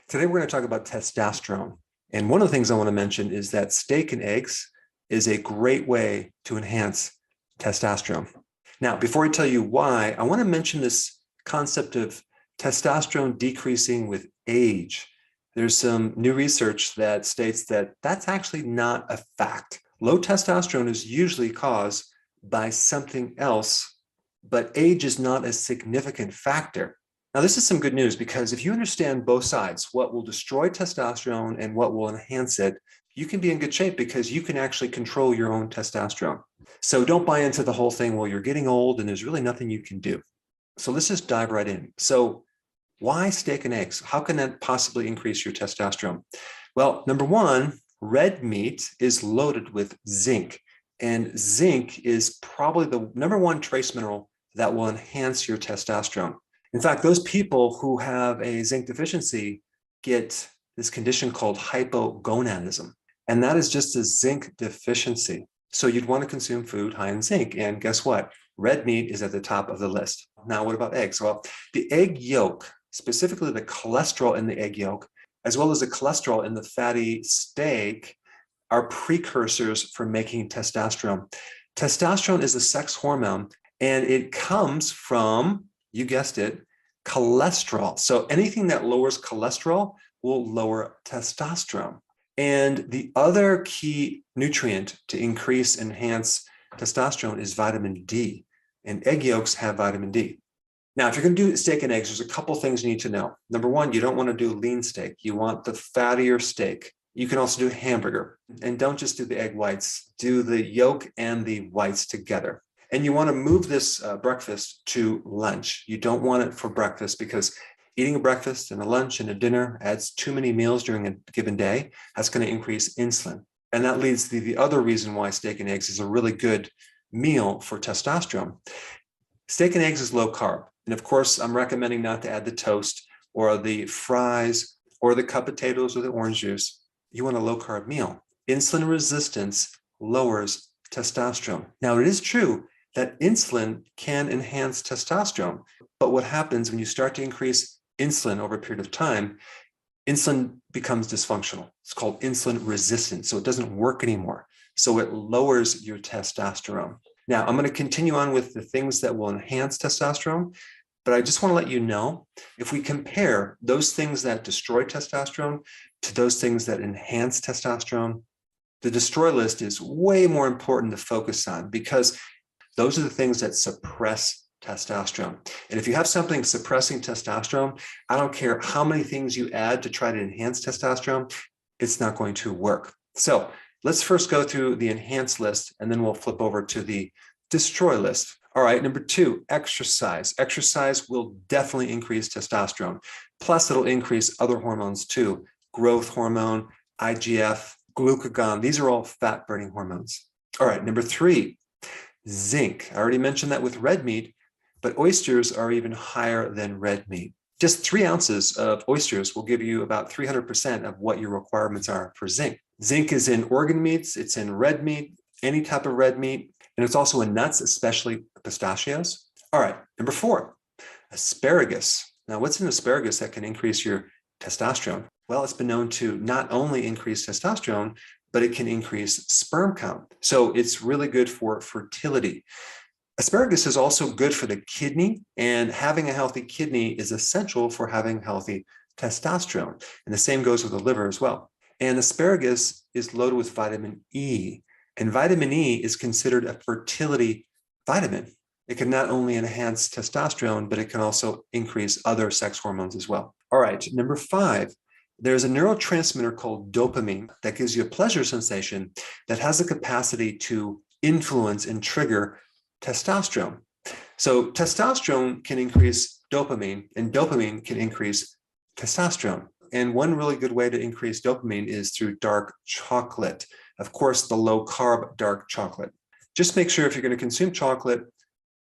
Today, we're going to talk about testosterone. And one of the things I want to mention is that steak and eggs is a great way to enhance testosterone. Now, before I tell you why, I want to mention this concept of testosterone decreasing with age. There's some new research that states that that's actually not a fact. Low testosterone is usually caused by something else, but age is not a significant factor. Now, this is some good news because if you understand both sides, what will destroy testosterone and what will enhance it, you can be in good shape because you can actually control your own testosterone. So don't buy into the whole thing, well, you're getting old and there's really nothing you can do. So let's just dive right in. So why steak and eggs? How can that possibly increase your testosterone? Well, number one, red meat is loaded with zinc, and zinc is probably the number one trace mineral that will enhance your testosterone. In fact, those people who have a zinc deficiency get this condition called hypogonadism, and that is just a zinc deficiency. So you'd want to consume food high in zinc, and guess what? Red meat is at the top of the list. Now, what about eggs? Well, the egg yolk, specifically the cholesterol in the egg yolk, as well as the cholesterol in the fatty steak, are precursors for making testosterone. Testosterone is a sex hormone, and it comes from, you guessed it, cholesterol. So anything that lowers cholesterol will lower testosterone. And the other key nutrient to enhance testosterone is vitamin D. And egg yolks have vitamin D. Now, if you're going to do steak and eggs, there's a couple things you need to know. Number one, you don't want to do lean steak. You want the fattier steak. You can also do hamburger. And don't just do the egg whites. Do the yolk and the whites together. And you want to move this breakfast to lunch. You don't want it for breakfast because eating a breakfast and a lunch and a dinner adds too many meals during a given day. That's going to increase insulin. And that leads to the other reason why steak and eggs is a really good meal for testosterone. Steak and eggs is low carb. And of course, I'm recommending not to add the toast or the fries or the cup of potatoes or the orange juice. You want a low carb meal. Insulin resistance lowers testosterone. Now, it is true that insulin can enhance testosterone. But what happens when you start to increase insulin over a period of time, insulin becomes dysfunctional. It's called insulin resistance. So it doesn't work anymore. So it lowers your testosterone. Now, I'm going to continue on with the things that will enhance testosterone. But I just want to let you know, if we compare those things that destroy testosterone to those things that enhance testosterone, the destroy list is way more important to focus on because those are the things that suppress testosterone. And if you have something suppressing testosterone, I don't care how many things you add to try to enhance testosterone, it's not going to work. So let's first go through the enhance list, and then we'll flip over to the destroy list. All right, number two, exercise. Exercise will definitely increase testosterone. Plus, it'll increase other hormones too. Growth hormone, IGF, glucagon. These are all fat-burning hormones. All right, number three, zinc. I already mentioned that with red meat, but oysters are even higher than red meat. Just 3 ounces of oysters will give you about 300% of what your requirements are for zinc. Zinc is in organ meats, it's in red meat, any type of red meat, and it's also in nuts, especially pistachios. All right, number four, asparagus. Now, what's in asparagus that can increase your testosterone? Well, it's been known to not only increase testosterone, but it can increase sperm count. So it's really good for fertility. Asparagus is also good for the kidney, and having a healthy kidney is essential for having healthy testosterone. And the same goes with the liver as well. And asparagus is loaded with vitamin E, and vitamin E is considered a fertility vitamin. It can not only enhance testosterone, but it can also increase other sex hormones as well. All right, number five, there's a neurotransmitter called dopamine that gives you a pleasure sensation that has the capacity to influence and trigger testosterone. So testosterone can increase dopamine, and dopamine can increase testosterone. And one really good way to increase dopamine is through dark chocolate. Of course, the low-carb dark chocolate. Just make sure if you're going to consume chocolate,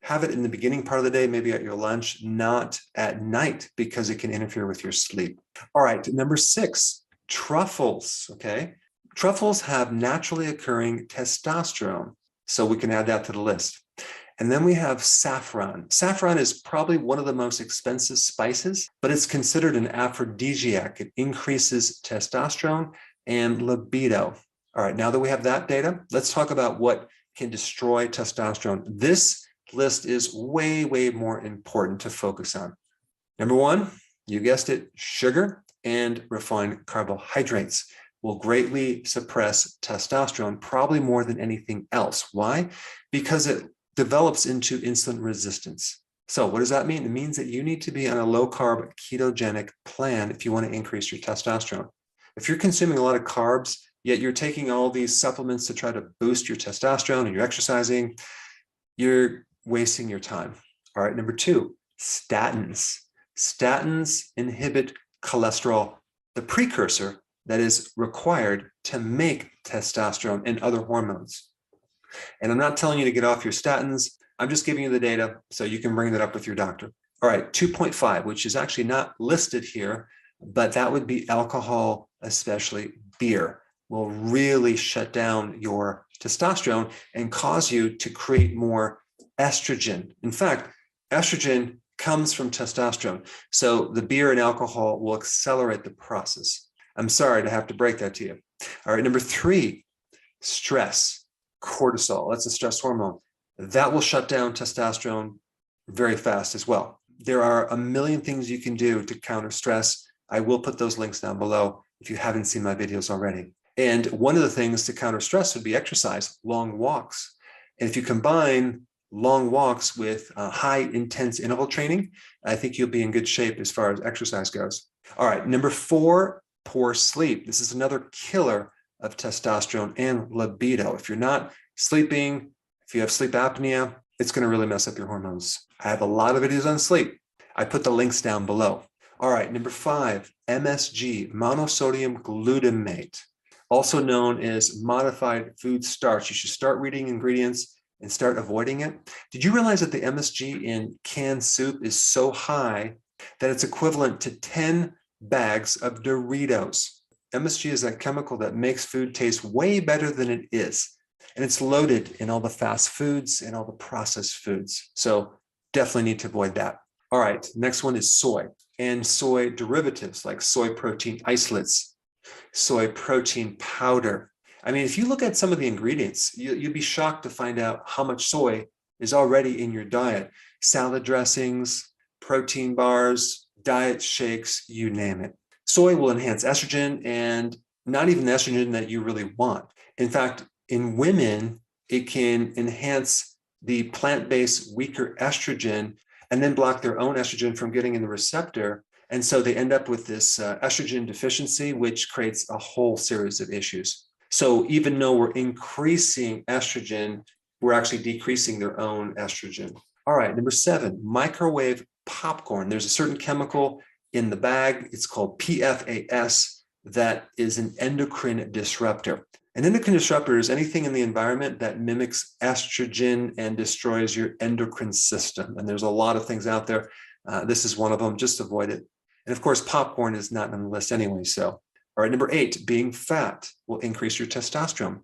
have it in the beginning part of the day, maybe at your lunch, not at night, because it can interfere with your sleep. All right, number six, truffles, okay? Truffles have naturally occurring testosterone, so we can add that to the list. And then we have saffron. Saffron is probably one of the most expensive spices, but it's considered an aphrodisiac. It increases testosterone and libido. All right, now that we have that data, let's talk about what can destroy testosterone. This list is way, way more important to focus on. Number one, you guessed it, sugar and refined carbohydrates will greatly suppress testosterone, probably more than anything else. Why? Because it develops into insulin resistance. So what does that mean? It means that you need to be on a low-carb ketogenic plan if you want to increase your testosterone. If you're consuming a lot of carbs, yet you're taking all these supplements to try to boost your testosterone and you're exercising, you're wasting your time. All right, number two, statins. Statins inhibit cholesterol, the precursor that is required to make testosterone and other hormones. And I'm not telling you to get off your statins. I'm just giving you the data so you can bring that up with your doctor. All right, 2.5, which is actually not listed here, but that would be alcohol, especially beer, will really shut down your testosterone and cause you to create more estrogen. In fact, estrogen comes from testosterone. So the beer and alcohol will accelerate the process. I'm sorry to have to break that to you. All right, number three, stress. Cortisol, that's a stress hormone. That will shut down testosterone very fast as well. There are a million things you can do to counter stress. I will put those links down below if you haven't seen my videos already. And one of the things to counter stress would be exercise, long walks. And if you combine long walks with high intense interval training, I think you'll be in good shape as far as exercise goes. All right, number four, poor sleep. This is another killer of testosterone and libido. If you're not sleeping, if you have sleep apnea, it's going to really mess up your hormones. I have a lot of videos on sleep. I put the links down below. All right, number five, MSG, monosodium glutamate, also known as modified food starch. You should start reading ingredients and start avoiding it. Did you realize that the MSG in canned soup is so high that it's equivalent to 10 bags of Doritos? MSG is that chemical that makes food taste way better than it is. And it's loaded in all the fast foods and all the processed foods. So definitely need to avoid that. All right, next one is soy and soy derivatives like soy protein isolates, soy protein powder. I mean, if you look at some of the ingredients, you'd be shocked to find out how much soy is already in your diet. Salad dressings, protein bars, diet shakes, you name it. Soy will enhance estrogen and not even the estrogen that you really want. In fact, in women, it can enhance the plant-based weaker estrogen and then block their own estrogen from getting in the receptor. And so they end up with this estrogen deficiency, which creates a whole series of issues. So even though we're increasing estrogen, we're actually decreasing their own estrogen. All right, number seven, microwave popcorn. There's a certain chemical in the bag. It's called PFAS that is an endocrine disruptor. An endocrine disruptor is anything in the environment that mimics estrogen and destroys your endocrine system. And there's a lot of things out there. This is one of them. Just avoid it. And of course, popcorn is not on the list anyway. So, all right, number eight, being fat will increase your testosterone.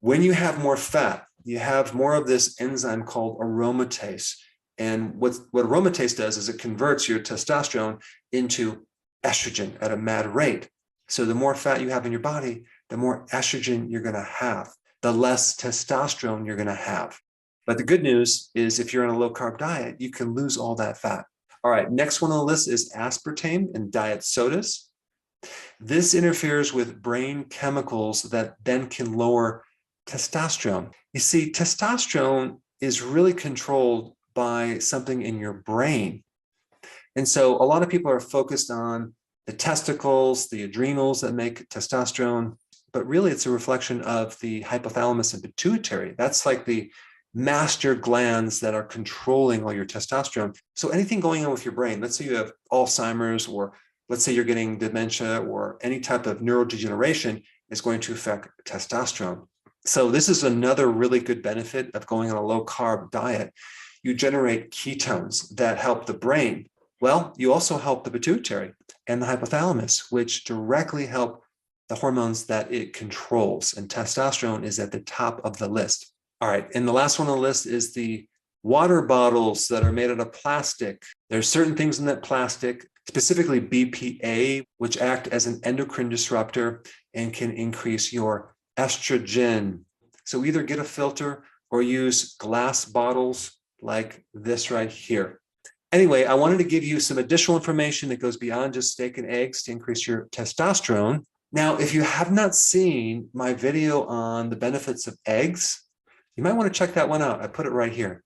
When you have more fat, you have more of this enzyme called aromatase. And what aromatase does is it converts your testosterone into estrogen at a mad rate. So the more fat you have in your body, the more estrogen you're going to have, the less testosterone you're going to have. But the good news is if you're on a low-carb diet, you can lose all that fat. All right, next one on the list is aspartame in diet sodas. This interferes with brain chemicals that then can lower testosterone. You see, testosterone is really controlled by something in your brain. And so a lot of people are focused on the testicles, the adrenals that make testosterone, but really it's a reflection of the hypothalamus and pituitary. That's like the master glands that are controlling all your testosterone. So anything going on with your brain, let's say you have Alzheimer's, or let's say you're getting dementia or any type of neurodegeneration, is going to affect testosterone. So this is another really good benefit of going on a low-carb diet. You generate ketones that help the brain. Well, you also help the pituitary and the hypothalamus, which directly help the hormones that it controls. And testosterone is at the top of the list. All right, and the last one on the list is the Water bottles that are made out of plastic. There's certain things in that plastic, specifically BPA, which act as an endocrine disruptor and can increase your estrogen. So either get a filter or use glass bottles like this right here. Anyway, I wanted to give you some additional information that goes beyond just steak and eggs to increase your testosterone. Now, if you have not seen my video on the benefits of eggs, you might want to check that one out. I put it right here.